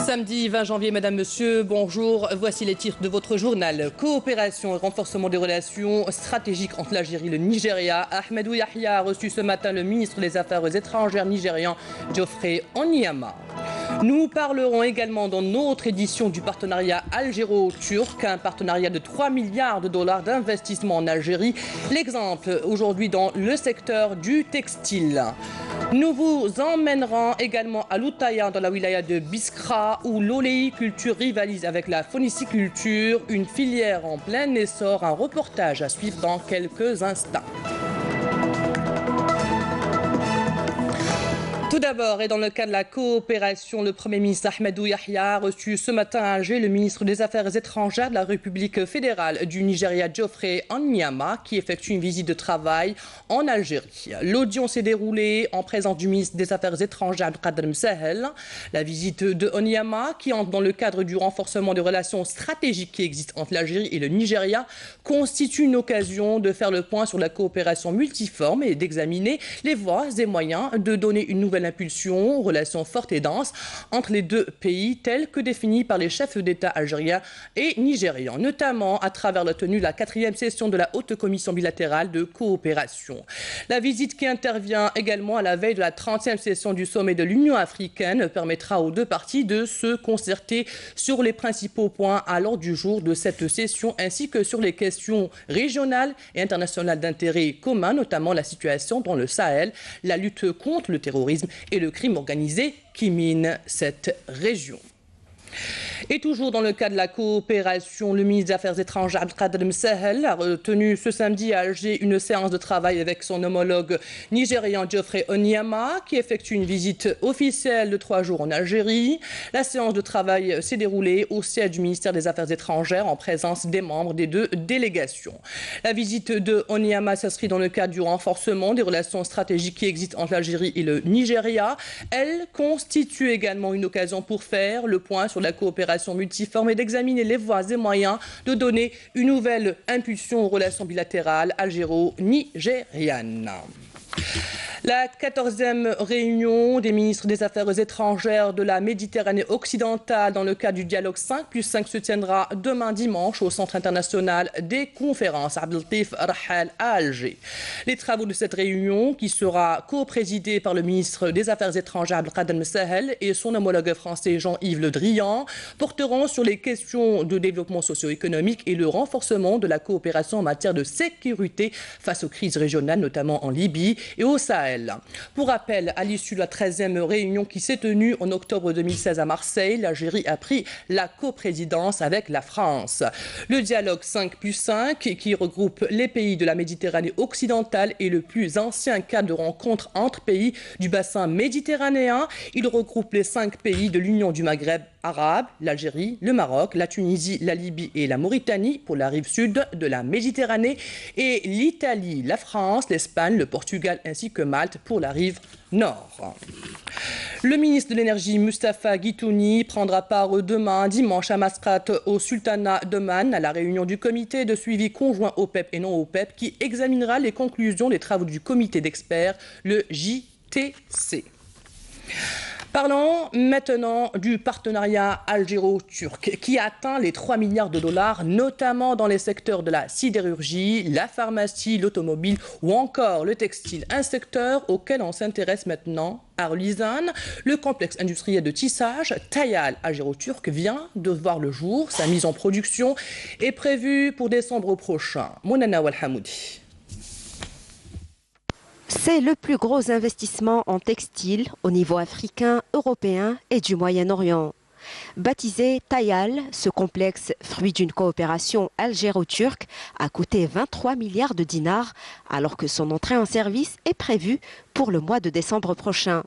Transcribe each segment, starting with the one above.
Samedi 20 janvier, Madame, Monsieur, bonjour. Voici les titres de votre journal. Coopération et renforcement des relations stratégiques entre l'Algérie et le Nigeria. Ahmedou Yahya a reçu ce matin le ministre des Affaires étrangères nigérian, Geoffrey Onyeama. Nous parlerons également dans notre édition du partenariat algéro-turc, un partenariat de 3 milliards de dollars d'investissement en Algérie. L'exemple aujourd'hui dans le secteur du textile. Nous vous emmènerons également à l'Outaya, dans la wilaya de Biskra, où l'oléiculture rivalise avec la phonéciculture, une filière en plein essor. Un reportage à suivre dans quelques instants. Tout d'abord, et dans le cadre de la coopération, le Premier ministre Ahmedou Yahya a reçu ce matin à Alger le ministre des Affaires étrangères de la République fédérale du Nigeria, Geoffrey Onyeama, qui effectue une visite de travail en Algérie. L'audience s'est déroulée en présence du ministre des Affaires étrangères, Abdelkader Msahel. La visite de Onyeama, qui entre dans le cadre du renforcement des relations stratégiques qui existent entre l'Algérie et le Nigeria, constitue une occasion de faire le point sur la coopération multiforme et d'examiner les voies et moyens de donner une nouvelle impulsion aux relations fortes et denses entre les deux pays, telles que définies par les chefs d'État algériens et nigérians, notamment à travers la tenue de la 4e session de la Haute Commission bilatérale de coopération. La visite, qui intervient également à la veille de la 30e session du sommet de l'Union africaine, permettra aux deux parties de se concerter sur les principaux points à l'ordre du jour de cette session, ainsi que sur les questions régionales et internationales d'intérêt commun, notamment la situation dans le Sahel, la lutte contre le terrorisme et le crime organisé qui mine cette région. Et toujours dans le cadre de la coopération, le ministre des Affaires étrangères Abdelkader Msahel a retenu ce samedi à Alger une séance de travail avec son homologue nigérian Geoffrey Onyeama, qui effectue une visite officielle de 3 jours en Algérie. La séance de travail s'est déroulée au siège du ministère des Affaires étrangères en présence des membres des deux délégations. La visite de Onyeama s'inscrit dans le cadre du renforcement des relations stratégiques qui existent entre l'Algérie et le Nigeria. Elle constitue également une occasion pour faire le point sur la coopération multiforme et d'examiner les voies et moyens de donner une nouvelle impulsion aux relations bilatérales algéro-nigérianes. La 14e réunion des ministres des Affaires étrangères de la Méditerranée occidentale dans le cadre du dialogue 5+5 se tiendra demain dimanche au Centre international des conférences Abdeltif Rahal à Alger. Les travaux de cette réunion, qui sera co-présidée par le ministre des Affaires étrangères Abdelkader Msahel et son homologue français Jean-Yves Le Drian, porteront sur les questions de développement socio-économique et le renforcement de la coopération en matière de sécurité face aux crises régionales, notamment en Libye et au Sahel. Pour rappel, à l'issue de la 13e réunion qui s'est tenue en octobre 2016 à Marseille, l'Algérie a pris la coprésidence avec la France. Le dialogue 5+5, qui regroupe les pays de la Méditerranée occidentale, est le plus ancien cas de rencontre entre pays du bassin méditerranéen. Il regroupe les 5 pays de l'Union du Maghreb arabe, l'Algérie, le Maroc, la Tunisie, la Libye et la Mauritanie pour la rive sud de la Méditerranée, et l'Italie, la France, l'Espagne, le Portugal ainsi que Malte pour la rive nord. Le ministre de l'Énergie, Mustapha Guitouni, prendra part demain, dimanche, à Mascate, au Sultanat d'Oman, à la réunion du comité de suivi conjoint OPEP et non OPEP, qui examinera les conclusions des travaux du comité d'experts, le JTC. Parlons maintenant du partenariat algéro-turc qui atteint les 3 milliards de dollars, notamment dans les secteurs de la sidérurgie, la pharmacie, l'automobile ou encore le textile. Un secteur auquel on s'intéresse maintenant à Arlisane. Le complexe industriel de tissage Tayal algéro-turc vient de voir le jour. Sa mise en production est prévue pour décembre prochain. Mounana Walhamoudi. C'est le plus gros investissement en textile au niveau africain, européen et du Moyen-Orient. Baptisé Tayal, ce complexe, fruit d'une coopération algéro-turque, a coûté 23 milliards de dinars, alors que son entrée en service est prévue pour le mois de décembre prochain.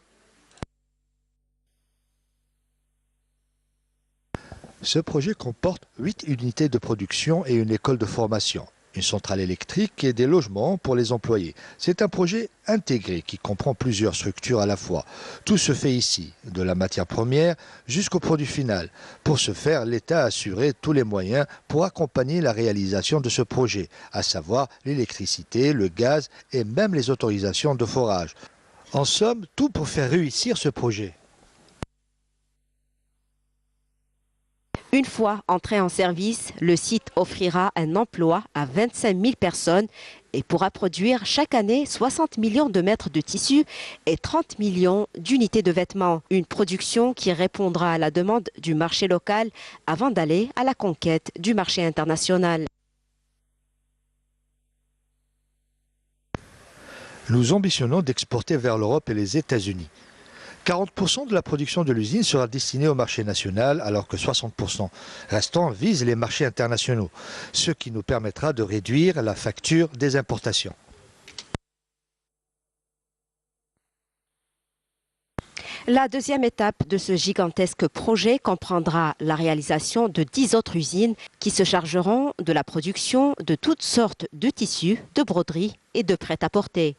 Ce projet comporte 8 unités de production et une école de formation, une centrale électrique et des logements pour les employés. C'est un projet intégré qui comprend plusieurs structures à la fois. Tout se fait ici, de la matière première jusqu'au produit final. Pour ce faire, l'État a assuré tous les moyens pour accompagner la réalisation de ce projet, à savoir l'électricité, le gaz et même les autorisations de forage. En somme, tout pour faire réussir ce projet. Une fois entré en service, le site offrira un emploi à 25 000 personnes et pourra produire chaque année 60 millions de mètres de tissu et 30 millions d'unités de vêtements. Une production qui répondra à la demande du marché local avant d'aller à la conquête du marché international. Nous ambitionnons d'exporter vers l'Europe et les États-Unis. 40% de la production de l'usine sera destinée au marché national, alors que 60% restants visent les marchés internationaux, ce qui nous permettra de réduire la facture des importations. La deuxième étape de ce gigantesque projet comprendra la réalisation de 10 autres usines qui se chargeront de la production de toutes sortes de tissus, de broderies et de prêt-à-porter.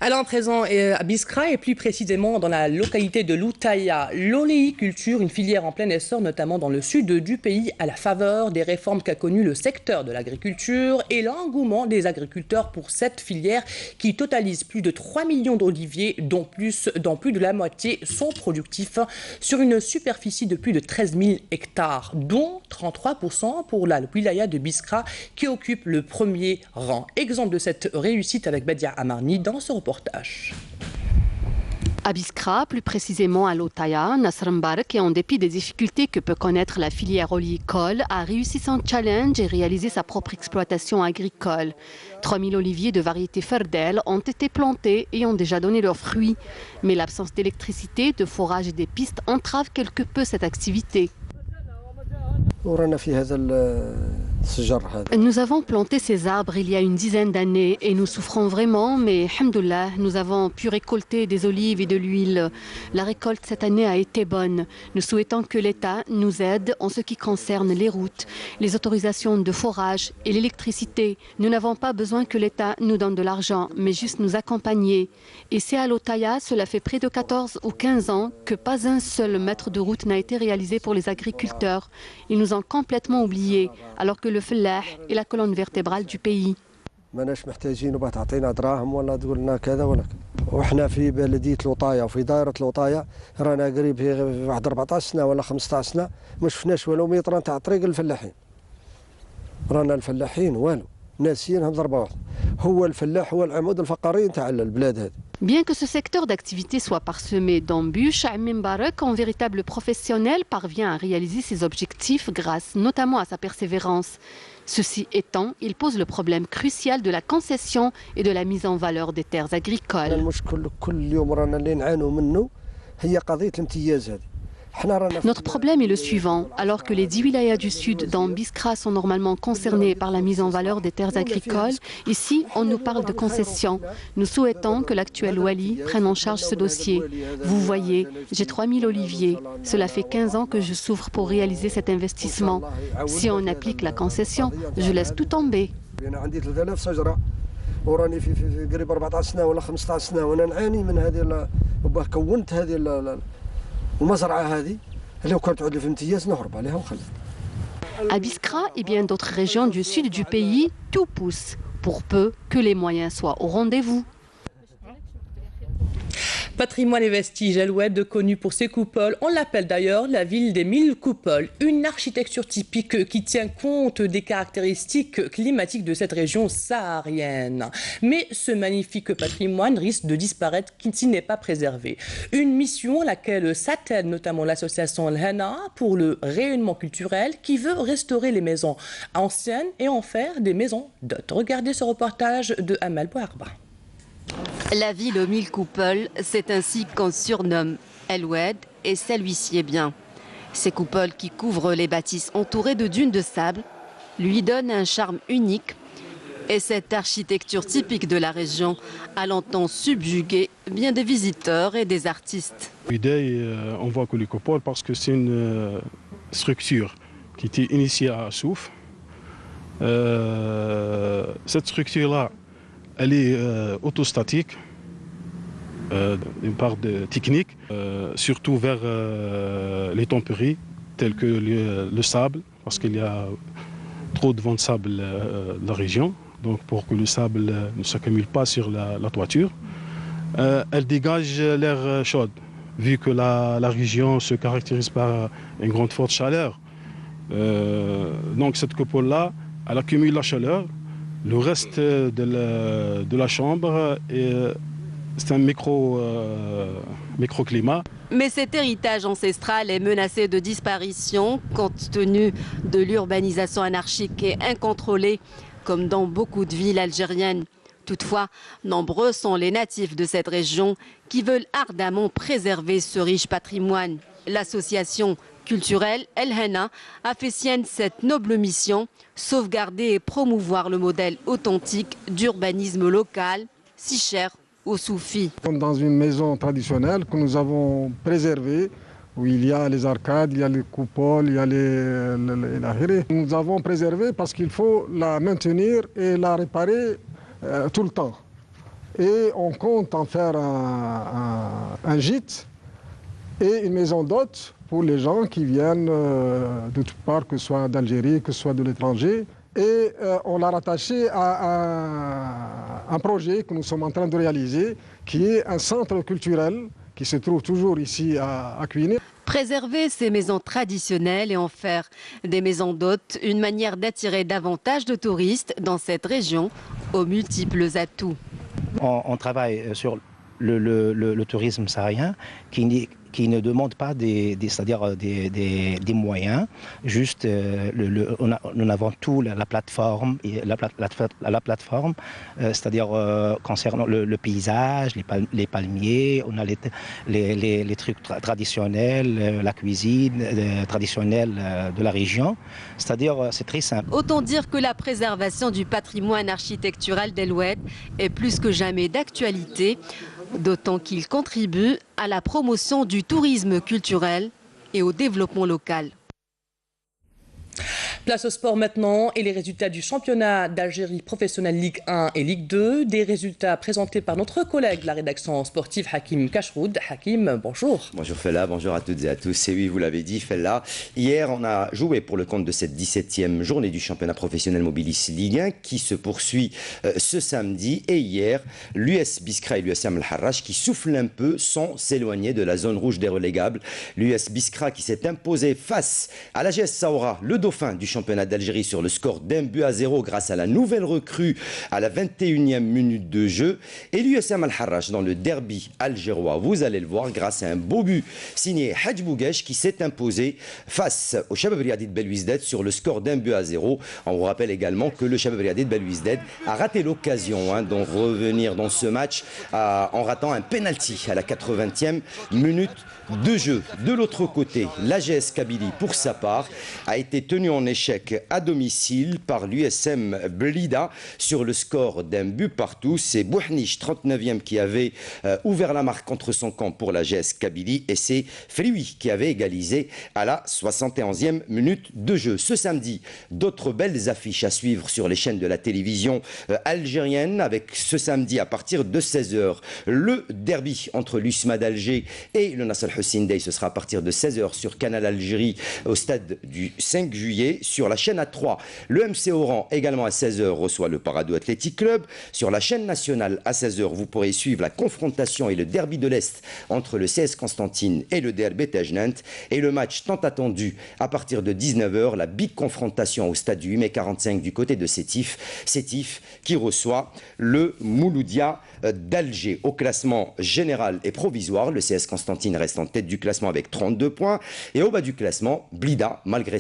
Allons à présent à Biskra et plus précisément dans la localité de Loutaya. L'oléiculture, une filière en plein essor notamment dans le sud du pays à la faveur des réformes qu'a connues le secteur de l'agriculture et l'engouement des agriculteurs pour cette filière qui totalise plus de 3 millions d'oliviers dont plus de la moitié sont productifs sur une superficie de plus de 13 000 hectares dont 33% pour la wilaya de Biskra qui occupe le premier rang. Exemple de cette réussite avec Badia Amarni dans ce reportage. À Biskra, plus précisément à Loutaya, Nasr Mbarek, et en dépit des difficultés que peut connaître la filière oléicole, a réussi son challenge et réalisé sa propre exploitation agricole. 3000 oliviers de variété Ferdel ont été plantés et ont déjà donné leurs fruits. Mais l'absence d'électricité, de forage et des pistes entrave quelque peu cette activité. Nous avons planté ces arbres il y a une dizaine d'années et nous souffrons vraiment, mais alhamdoulilah, nous avons pu récolter des olives et de l'huile. La récolte cette année a été bonne. Nous souhaitons que l'État nous aide en ce qui concerne les routes, les autorisations de forage et l'électricité. Nous n'avons pas besoin que l'État nous donne de l'argent, mais juste nous accompagner. Et c'est à Loutaya, cela fait près de 14 ou 15 ans que pas un seul mètre de route n'a été réalisé pour les agriculteurs. Ils nous ont complètement oubliés, alors que le fellah est la colonne vertébrale du pays. وحنا في بلديه لوطايا وفي دائره لوطايا رانا قريب في واحد 14 سنه ولا 15 سنه ما شفناش ولو متر تاع طريق الفلاحين. رانا الفلاحين والو ناسيينهم ضربه واحده. هو الفلاح هو العمود الفقري تاع البلاد هذه. Bien que ce secteur d'activité soit parsemé d'embûches, Amim Mbarek, en véritable professionnel, parvient à réaliser ses objectifs grâce notamment à sa persévérance. Ceci étant, il pose le problème crucial de la concession et de la mise en valeur des terres agricoles. Notre problème est le suivant. Alors que les 10 wilayas du sud dans Biskra sont normalement concernés par la mise en valeur des terres agricoles, ici on nous parle de concession. Nous souhaitons que l'actuel wali prenne en charge ce dossier. Vous voyez, j'ai 3000 oliviers. Cela fait 15 ans que je souffre pour réaliser cet investissement. Si on applique la concession, je laisse tout tomber. À Biskra et bien d'autres régions du sud du pays, tout pousse, pour peu que les moyens soient au rendez-vous. Patrimoine et vestiges, Aloued, connu pour ses coupoles, on l'appelle d'ailleurs la ville des 1000 coupoles, une architecture typique qui tient compte des caractéristiques climatiques de cette région saharienne. Mais ce magnifique patrimoine risque de disparaître s'il n'est pas préservé. Une mission à laquelle s'attelle notamment l'association Al-Hana pour le rayonnement culturel qui veut restaurer les maisons anciennes et en faire des maisons d'hôtes. Regardez ce reportage de Amal Bouarba. La ville aux 1000 coupoles, c'est ainsi qu'on surnomme Aloued et ça lui sied bien. Ces coupoles qui couvrent les bâtisses entourées de dunes de sable lui donnent un charme unique et cette architecture typique de la région a longtemps subjugué bien des visiteurs et des artistes. L'idée, on voit que les coupoles parce que c'est une structure qui était initiée à Souf. Cette structure-là, elle est autostatique, d'une part technique, surtout vers les tempéries, telles que le sable, parce qu'il y a trop de vent de sable dans la région, donc pour que le sable ne s'accumule pas sur la toiture. Elle dégage l'air chaud, vu que la région se caractérise par une grande forte chaleur. Donc cette coupole-là, elle accumule la chaleur. Le reste de la chambre, c'est un microclimat. Mais cet héritage ancestral est menacé de disparition compte tenu de l'urbanisation anarchique et incontrôlée, comme dans beaucoup de villes algériennes. Toutefois, nombreux sont les natifs de cette région qui veulent ardemment préserver ce riche patrimoine. L'association culturelle El Henna a fait sienne cette noble mission, sauvegarder et promouvoir le modèle authentique d'urbanisme local, si cher aux soufis. Comme dans une maison traditionnelle que nous avons préservée, où il y a les arcades, il y a les coupoles, il y a les... Nous avons préservé parce qu'il faut la maintenir et la réparer tout le temps. Et on compte en faire un gîte et une maison d'hôtes pour les gens qui viennent de toutes parts, que ce soit d'Algérie, que ce soit de l'étranger. Et on l'a rattaché à un projet que nous sommes en train de réaliser, qui est un centre culturel qui se trouve toujours ici à Kouiné. Préserver ces maisons traditionnelles et en faire des maisons d'hôtes, une manière d'attirer davantage de touristes dans cette région aux multiples atouts. On travaille sur le tourisme saharien qui ne demande pas c'est-à-dire des moyens, juste nous avons tout la plateforme, c'est-à-dire concernant le paysage, les palmiers, on a les trucs traditionnels, la cuisine traditionnelle de la région, c'est-à-dire c'est très simple. Autant dire que la préservation du patrimoine architectural d'El Oued est plus que jamais d'actualité, d'autant qu'il contribue à la promotion du tourisme culturel et au développement local. Place au sport maintenant et les résultats du championnat d'Algérie professionnelle Ligue 1 et Ligue 2. Des résultats présentés par notre collègue de la rédaction sportive Hakim Kachroud. Hakim, bonjour. Bonjour Fella, bonjour à toutes et à tous. Et oui, vous l'avez dit Fella, hier on a joué pour le compte de cette 17e journée du championnat professionnel Mobilis Ligue 1 qui se poursuit ce samedi. Et hier, l'US Biskra et l'USM Al-Harrach qui soufflent un peu sans s'éloigner de la zone rouge des relégables. L'US Biskra qui s'est imposé face à l'AGS Saoura, le dauphin du championnat d'Algérie sur le score d'1-0 grâce à la nouvelle recrue à la 21e minute de jeu. Et l'USM Al-Harrach dans le derby algérois, vous allez le voir, grâce à un beau but signé Hadj Bougesh qui s'est imposé face au Chabab Riadi de Belouizdad sur le score d'1-0. On vous rappelle également que le Chabab Riadi de Belouizdad a raté l'occasion d'en revenir dans ce match en ratant un penalty à la 80e minute de jeu. De l'autre côté, l'AGS Kabylie, pour sa part, a été tenu en échec à domicile par l'USM Blida sur le score d'1 partout. C'est Bouhnich, 39e, qui avait ouvert la marque contre son camp pour l'AGS Kabylie et c'est Frioui qui avait égalisé à la 71e minute de jeu. Ce samedi, d'autres belles affiches à suivre sur les chaînes de la télévision algérienne avec ce samedi à partir de 16h le derby entre l'USMA d'Alger et le Nasser Hussein Day. Ce sera à partir de 16h sur Canal Algérie au stade du 5 juillet. Sur la chaîne A3, le MC Oran également à 16h reçoit le Paradou Athletic Club. Sur la chaîne nationale à 16h, vous pourrez suivre la confrontation et le derby de l'Est entre le CS Constantine et le DR Bétage Nantes. Et le match tant attendu à partir de 19h, la big confrontation au stade du 8mai-45 du côté de Sétif. Sétif qui reçoit le Mouloudia d'Alger. Au classement général et provisoire, le CS Constantine reste en tête du classement avec 32 points. Et au bas du classement, Blida, malgré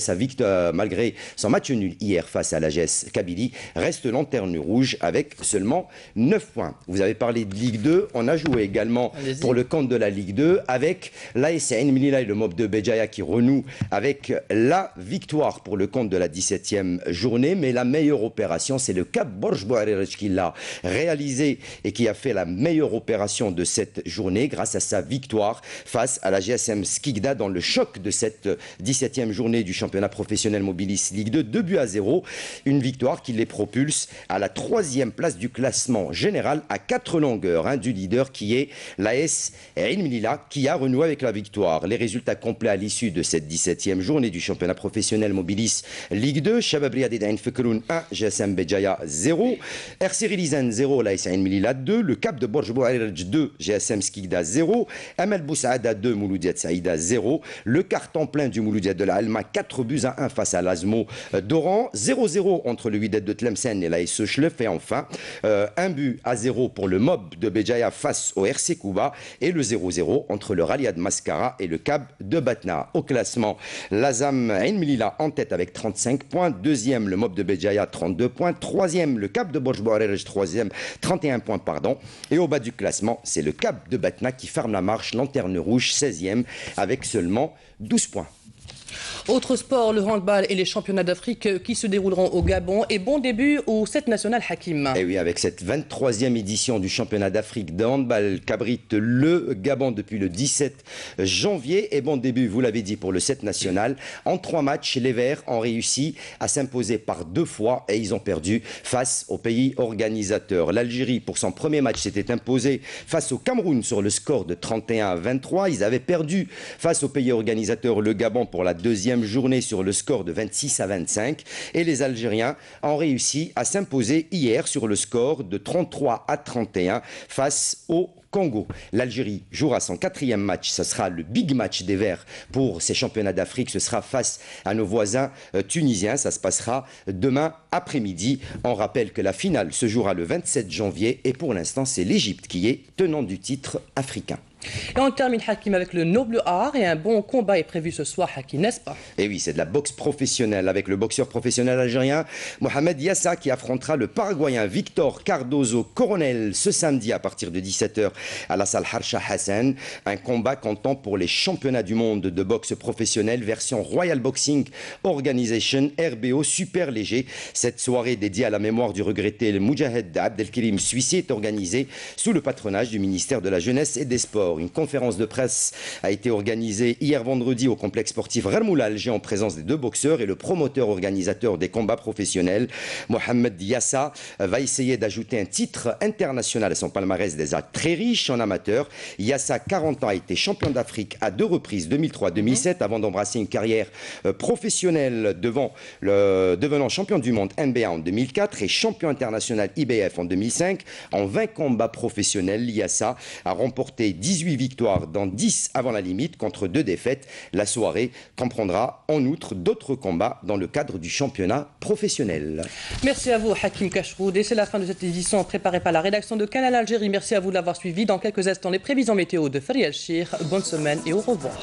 son match nul hier face à l'AGS Kabylie, reste lanterne rouge avec seulement 9 points. Vous avez parlé de Ligue 2, on a joué également pour le compte de la Ligue 2 avec l'AS Ain Melilla et le Mob de Béjaïa qui renoue avec la victoire pour le compte de la 17e journée. Mais la meilleure opération, c'est le Cap Borj Bouarerech qui l'a réalisé et qui a fait la meilleure opération de cette journée grâce à sa victoire face à la GSM Skikda dans le choc de cette 17e journée du championnat professionnel Mobilis Mobilis Ligue 2, 2-0. Une victoire qui les propulse à la 3e place du classement général à 4 longueurs du leader qui est l'AS Ain Melilla qui a renoué avec la victoire. Les résultats complets à l'issue de cette 17e journée du championnat professionnel Mobilis Ligue 2. Shabab Riyadi Ain Fekroun 1, GSM Béjaïa 0. RC Rilizan 0, l'AS Ain Melilla 2. Le Cap de Borj Bouarij 2, GSM Skikda 0. Amal Boussaada 2, Mouloudiat Saïda 0. Le carton plein du Mouloudiat de la Alma 4-1 face à l'Azmo d'Oran. 0-0 entre le Wydad de Tlemcen et l'AS Schlef. Et enfin, 1-0 pour le Mob de Béjaïa face au RC Kouba. Et le 0-0 entre le Raliad Mascara et le Cap de Batna. Au classement, l'Azam Ain Melilla en tête avec 35 points. Deuxième, le Mob de Béjaïa, 32 points. Troisième, le Cap de Borj Bouarij, 31 points. Et au bas du classement, c'est le Cap de Batna qui ferme la marche, lanterne rouge, 16e, avec seulement 12 points. Autre sport, le handball et les championnats d'Afrique qui se dérouleront au Gabon. Et bon début au 7 national Hakim. Et oui, avec cette 23e édition du championnat d'Afrique de handball qu'abrite le Gabon depuis le 17 janvier. Et bon début, vous l'avez dit, pour le 7 national. En 3 matchs, les Verts ont réussi à s'imposer par 2 fois et ils ont perdu face au pays organisateur. L'Algérie, pour son premier match, s'était imposée face au Cameroun sur le score de 31-23. Ils avaient perdu face au pays organisateur, le Gabon, pour la deuxième journée sur le score de 26-25 et les Algériens ont réussi à s'imposer hier sur le score de 33-31 face au Congo. L'Algérie jouera son 4e match, ce sera le big match des Verts pour ces championnats d'Afrique, ce sera face à nos voisins tunisiens, ça se passera demain après-midi. On rappelle que la finale se jouera le 27 janvier et pour l'instant c'est l'Égypte qui est tenant du titre africain. Et on termine, Hakim, avec le noble art et un bon combat est prévu ce soir, Hakim, n'est-ce pas? Et oui, c'est de la boxe professionnelle avec le boxeur professionnel algérien Mohamed Yassa qui affrontera le Paraguayen Victor Cardozo Coronel ce samedi à partir de 17h à la salle Harsha Hassan. Un combat comptant pour les championnats du monde de boxe professionnelle version Royal Boxing Organization RBO super léger. Cette soirée dédiée à la mémoire du regretté le Moudjahed Abdelkirim Suissi est organisée sous le patronage du ministère de la Jeunesse et des Sports. Une conférence de presse a été organisée hier vendredi au complexe sportif Rermoul à Alger en présence des 2 boxeurs et le promoteur organisateur des combats professionnels. Mohamed Yassa va essayer d'ajouter un titre international à son palmarès des arts très riche en amateur. Yassa, 40 ans, a été champion d'Afrique à 2 reprises, 2003-2007, avant d'embrasser une carrière professionnelle devenant champion du monde NBA en 2004 et champion international IBF en 2005. En 20 combats professionnels, Yassa a remporté 18 victoires dans 10 avant la limite contre 2 défaites. La soirée comprendra en outre d'autres combats dans le cadre du championnat professionnel. Merci à vous, Hakim Kachroud. Et c'est la fin de cette édition préparée par la rédaction de Canal Algérie. Merci à vous de l'avoir suivi. Dans quelques instants, les prévisions météo de Farial Chir. Bonne semaine et au revoir.